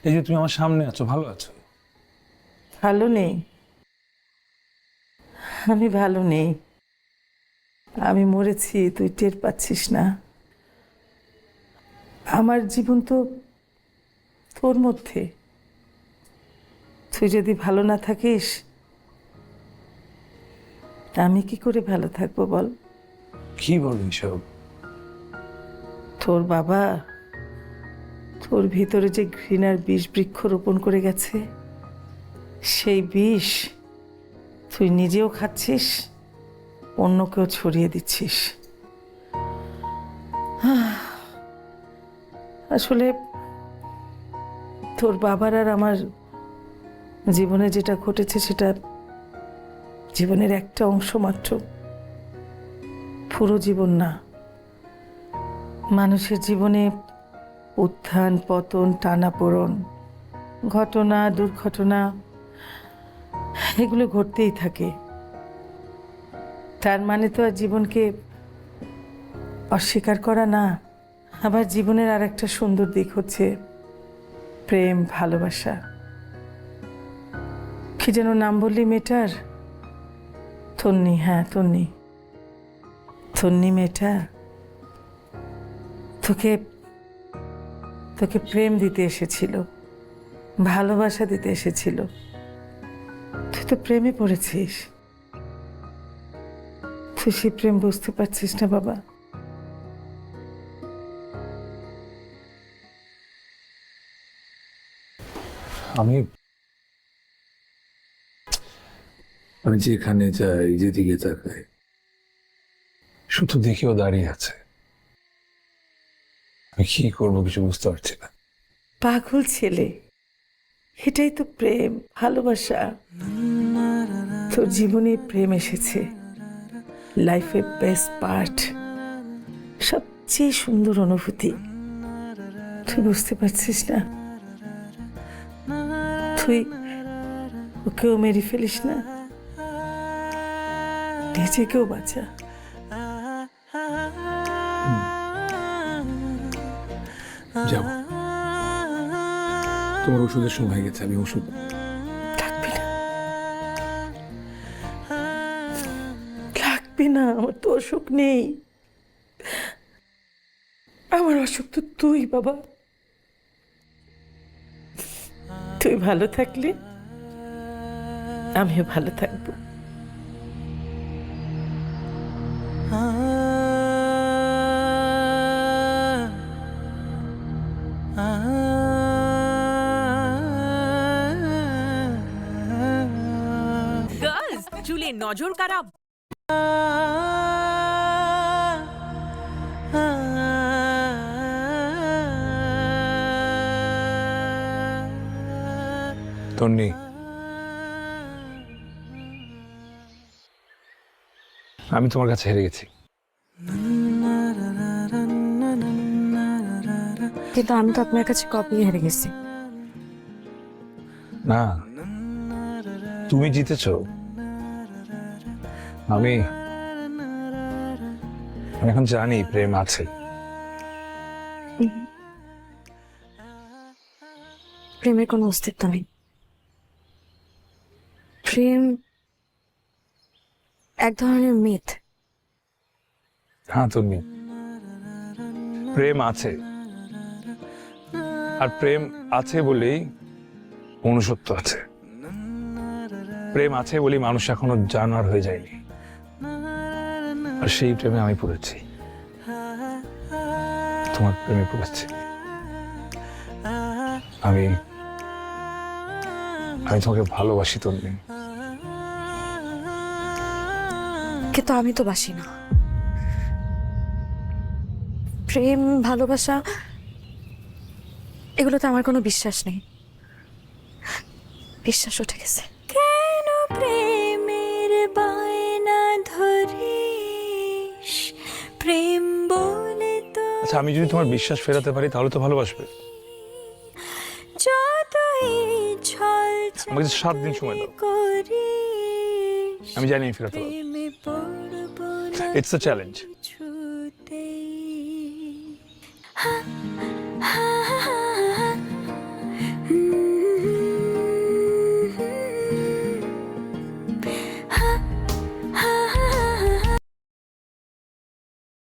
এই যে তুমি আমার সামনে আছো, ভালো আছো? ভালো নেই, আমি ভালো নেই। আমি মরেছি, তুই টের পাচ্ছিস না। আমার জীবন তো তোর মধ্যে। তুই যদি ভালো না থাকিস, আমি কি করে ভালো থাকবো বল? কি বলো এসব? তোর বাবা তোর ভিতরে যে ঘৃণার বিষ বৃক্ষ রোপণ করে গেছে, সেই বিষ তুই নিজেও খাচ্ছিস, অন্যকেও ছড়িয়ে দিচ্ছিস। আসলে তোর বাবার আর আমার জীবনে যেটা ঘটেছে সেটা জীবনের একটা অংশ মাত্র, পুরো জীবন না। মানুষের জীবনে উত্থান পতন, টানাপোড়েন, ঘটনা দুর্ঘটনা এগুলো ঘটতেই থাকে। তার মানে তো আর জীবনকে অস্বীকার করা না। আবার জীবনের আর একটা সুন্দর দিক হচ্ছে প্রেম, ভালোবাসা। কি যেন নাম বললি মেয়েটার? তন্নি। হ্যাঁ, তন্নি। তন্নি মেয়েটা তোকে তোকে প্রেম দিতে এসেছিল, ভালোবাসা দিতে এসেছিল। তুই তো প্রেমে পড়েছিস। তুই সে প্রেম বুঝতে পারছিস না বাবা। আমি আমি যেখানে যাই, যেদিকে তাকাই, শুধু দেখেও দাঁড়িয়ে আছে। আমি কি করবো কিছু বুঝতে পারছি না। পাগল ছেলে, এটাই তো প্রেম, ভালোবাসা। তোর জীবনে প্রেম এসেছে, লাইফের বেস্ট পার্ট, সবচেয়ে সুন্দর অনুভূতি। তুই বুঝতে পারছিস না? তুই ওকেও মেরে ফেলিস না, নিজেকেও বাঁচা। যাও, তোমার ওষুধের সময় হয়ে গেছে, আমি ওষুধ। থাকবি না, থাকবি না, আমার তো অসুখ নেই। আমার অসুখ তো তুই বাবা। তুই ভালো থাকলে আমিও ভালো থাকবো। গার্লস চুলে নজর কারা। তন্নি, আমি তোমার কাছে হেরে গেছি। কিন্তু আমি তো আপনার কাছে কপি হেরে গেছি। না, তুমি জিতেছো। আমি আমি এখন জানি প্রেম আছে। প্রেমের কোনো অস্তিত্ব নেই। প্রেম এক ধরনের মিথ। হ্যাঁ তন্নি, প্রেম আছে, আর প্রেম আছে বলেই মনুষ্যত্ব আছে। প্রেম আছে বলেই মানুষ এখনো জানোয়ার হয়ে যায়নি। আর সেই প্রেমে আমি পড়েছি, তোমার প্রেমে পড়েছি। আমি আমি তোমাকে ভালোবাসি তন্নি। কিন্তু আমি তো বাসি না। প্রেম, ভালোবাসা এগুলোতে আমার কোনো বিশ্বাস নেই। বিশ্বাস উঠে গেছে। কেন প্রেমের বায়না ধরিস? প্রেম বলে তো আচ্ছা, আমি যদি তোমার বিশ্বাস ফেরাতে পারি তাহলে তো ভালোবাসবে। যতই ছল আমাকে 7 দিন সময় দাও, করিস, আমি জানি আমি ফেরাতে পারবো। প্রেমে পড়বো না ইটস আ চ্যালেঞ্জ। কিছুতেই।